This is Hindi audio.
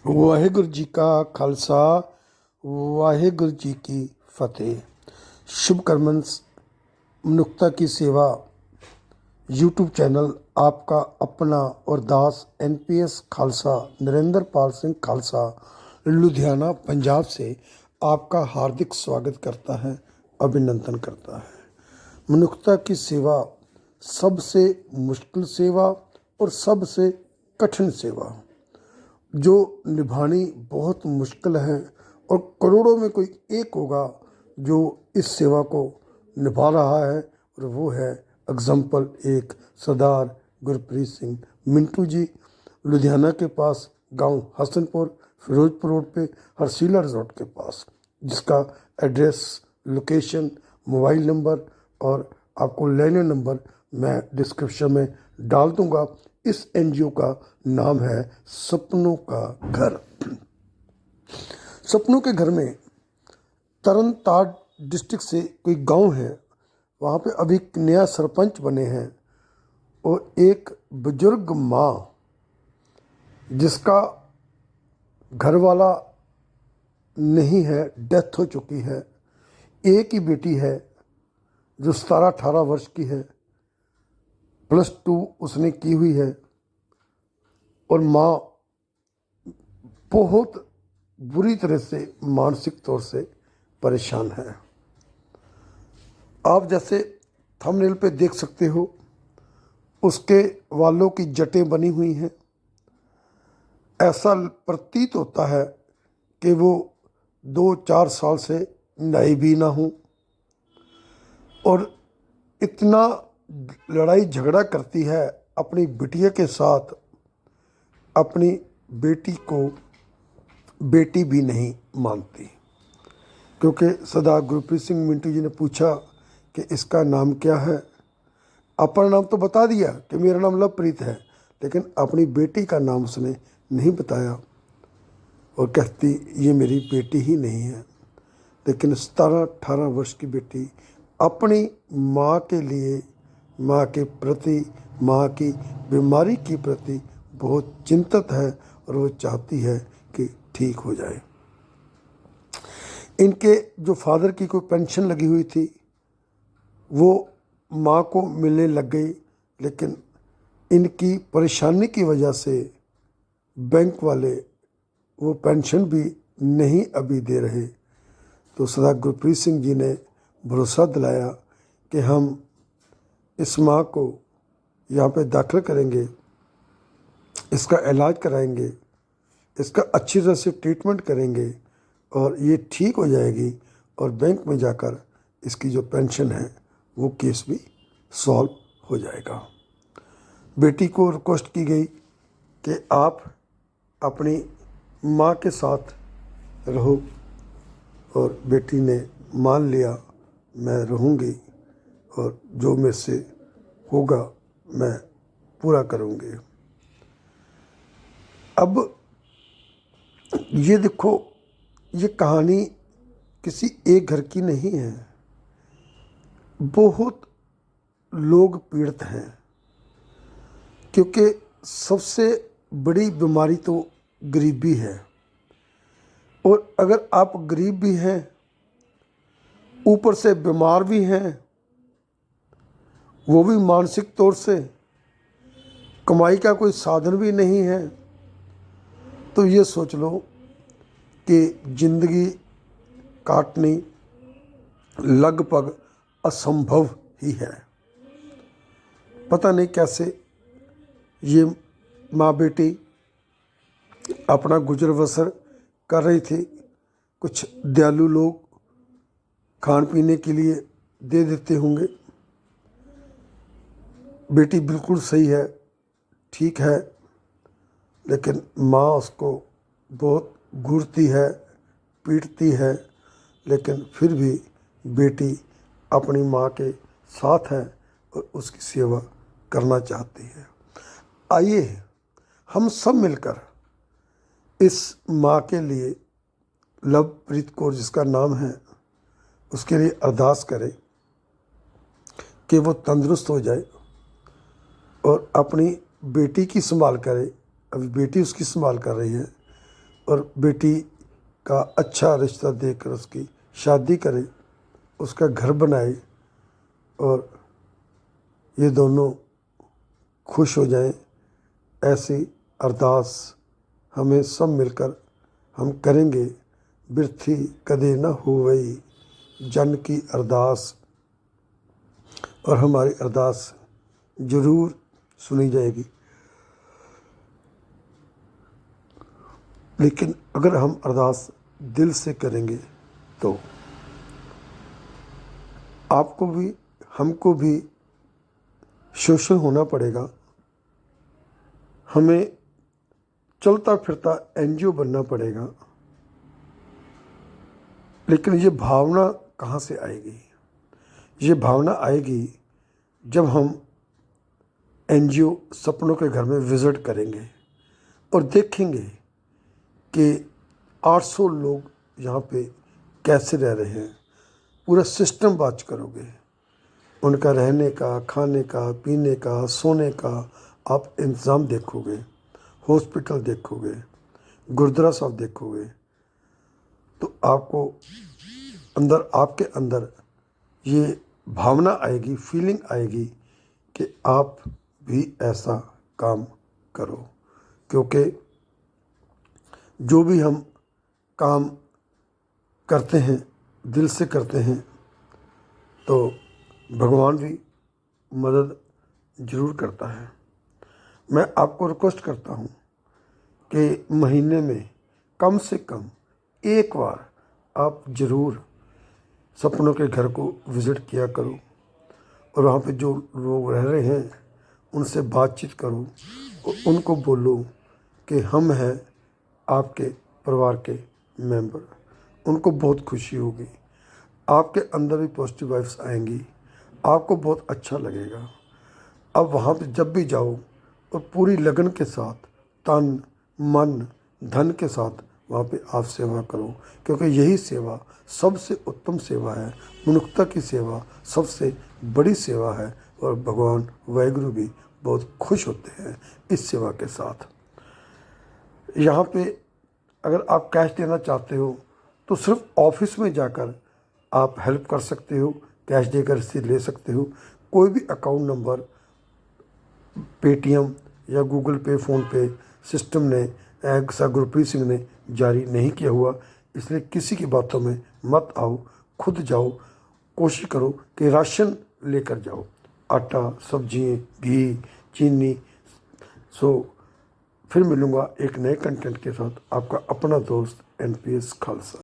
ਵਾਹਿਗੁਰੂ ਜੀ ਕਾ ਖਾਲਸਾ ਵਾਹਿगुरु जी की फतेह। शुभ कर्मन मनुष्यता की सेवा यूट्यूब चैनल आपका अपना और दास NPS खालसा नरेंद्र पाल सिंह खालसा लुधियाना पंजाब से आपका हार्दिक स्वागत करता है, अभिनंदन करता है। मनुष्यता की सेवा सबसे मुश्किल सेवा और सबसे कठिन सेवा जो निभानी बहुत मुश्किल है, और करोड़ों में कोई एक होगा जो इस सेवा को निभा रहा है, और वो है एग्जाम्पल एक सरदार गुरप्रीत सिंह मिंटू जी, लुधियाना के पास गांव हसनपुर फिरोजपुर रोड पे हरसीला रिजॉर्ट के पास, जिसका एड्रेस, लोकेशन, मोबाइल नंबर और आपको लैंडलाइन नंबर मैं डिस्क्रिप्शन में डाल दूंगा। इस NGO का नाम है सपनों का घर। सपनों के घर में तरनताड़ डिस्ट्रिक्ट से कोई गांव है, वहाँ पे अभी एक नया सरपंच बने हैं, और एक बुजुर्ग माँ जिसका घर वाला नहीं है, डेथ हो चुकी है। एक ही बेटी है जो 17-18 वर्ष की है, +2 उसने की हुई है, और माँ बहुत बुरी तरह से मानसिक तौर से परेशान है। आप जैसे थंबनेल पे देख सकते हो, उसके वालों की जटें बनी हुई हैं। ऐसा प्रतीत होता है कि वो 2-4 साल से नहाई भी ना हो, और इतना लड़ाई झगड़ा करती है अपनी बिटिया के साथ। अपनी बेटी को बेटी भी नहीं मानती, क्योंकि सरदार गुरप्रीत सिंह मिंटू जी ने पूछा कि इसका नाम क्या है। अपना नाम तो बता दिया कि मेरा नाम लवप्रीत है, लेकिन अपनी बेटी का नाम उसने नहीं बताया, और कहती ये मेरी बेटी ही नहीं है। लेकिन 17-18 वर्ष की बेटी अपनी माँ के लिए, माँ के प्रति, माँ की बीमारी के प्रति बहुत चिंतित है, और वो चाहती है कि ठीक हो जाए। इनके जो फादर की कोई पेंशन लगी हुई थी, वो माँ को मिलने लग गई, लेकिन इनकी परेशानी की वजह से बैंक वाले वो पेंशन भी नहीं अभी दे रहे। तो सरदार गुरप्रीत सिंह जी ने भरोसा दिलाया कि हम इस माँ को यहाँ पे दाखिल करेंगे, इसका इलाज कराएंगे, इसका अच्छी तरह से ट्रीटमेंट करेंगे, और ये ठीक हो जाएगी, और बैंक में जाकर इसकी जो पेंशन है वो केस भी सॉल्व हो जाएगा। बेटी को रिक्वेस्ट की गई कि आप अपनी माँ के साथ रहो, और बेटी ने मान लिया, मैं रहूँगी, और जो मेरे से होगा मैं पूरा करूँगी। अब ये देखो, ये कहानी किसी एक घर की नहीं है, बहुत लोग पीड़ित हैं, क्योंकि सबसे बड़ी बीमारी तो गरीबी है। और अगर आप गरीब भी हैं, ऊपर से बीमार भी हैं, वो भी मानसिक तौर से, कमाई का कोई साधन भी नहीं है, तो ये सोच लो कि ज़िंदगी काटनी लगभग असंभव ही है। पता नहीं कैसे ये माँ बेटी अपना गुजर बसर कर रही थी। कुछ दयालु लोग खान पीने के लिए दे देते होंगे। बेटी बिल्कुल सही है, ठीक है, लेकिन माँ उसको बहुत घूरती है, पीटती है, लेकिन फिर भी बेटी अपनी माँ के साथ है और उसकी सेवा करना चाहती है। आइए हम सब मिलकर इस माँ के लिए, लवप्रीत कौर जिसका नाम है, उसके लिए अरदास करें कि वो तंदुरुस्त हो जाए और अपनी बेटी की संभाल करे। अभी बेटी उसकी संभाल कर रही है, और बेटी का अच्छा रिश्ता देकर उसकी शादी करे, उसका घर बनाए और ये दोनों खुश हो जाएं। ऐसी अरदास हमें सब मिलकर हम करेंगे। बिरथी कदे न होवई जन की अरदास, और हमारी अरदास ज़रूर सुनी जाएगी। लेकिन अगर हम अरदास दिल से करेंगे तो आपको भी हमको भी सोशल होना पड़ेगा। हमें चलता फिरता एनजीओ बनना पड़ेगा। लेकिन ये भावना कहाँ से आएगी? ये भावना आएगी जब हम एनजीओ सपनों के घर में विज़िट करेंगे और देखेंगे कि 800 लोग यहाँ पे कैसे रह रहे हैं। पूरा सिस्टम वॉच करोगे, उनका रहने का, खाने का, पीने का, सोने का आप इंतज़ाम देखोगे, हॉस्पिटल देखोगे, गुरुद्वारा साहब देखोगे, तो आपको आपके अंदर ये भावना आएगी, फीलिंग आएगी कि आप भी ऐसा काम करो। क्योंकि जो भी हम काम करते हैं, दिल से करते हैं, तो भगवान भी मदद ज़रूर करता है। मैं आपको रिक्वेस्ट करता हूँ कि महीने में कम से कम एक बार आप ज़रूर सपनों के घर को विज़िट किया करो और वहाँ पे जो लोग रह रहे हैं उनसे बातचीत करो और उनको बोलो कि हम हैं आपके परिवार के मेंबर। उनको बहुत खुशी होगी, आपके अंदर भी पॉजिटिव वाइब्स आएंगी, आपको बहुत अच्छा लगेगा। अब वहाँ पे जब भी जाओ और पूरी लगन के साथ, तन मन धन के साथ वहाँ पे आप सेवा करो, क्योंकि यही सेवा सबसे उत्तम सेवा है। मनुष्यता की सेवा सबसे बड़ी सेवा है और भगवान वाहिगुरु भी बहुत खुश होते हैं इस सेवा के साथ। यहाँ पे अगर आप कैश देना चाहते हो तो सिर्फ ऑफिस में जाकर आप हेल्प कर सकते हो, कैश देकर रसीद ले सकते हो। कोई भी अकाउंट नंबर पेटीएम या गूगल पे, फ़ोन पे सिस्टम ने सर गुरप्रीत सिंह ने जारी नहीं किया हुआ, इसलिए किसी की बातों में मत आओ, खुद जाओ। कोशिश करो कि राशन लेकर जाओ, आटा, सब्जियाँ, घी, चीनी। फिर मिलूँगा एक नए कंटेंट के साथ, आपका अपना दोस्त NPS खालसा।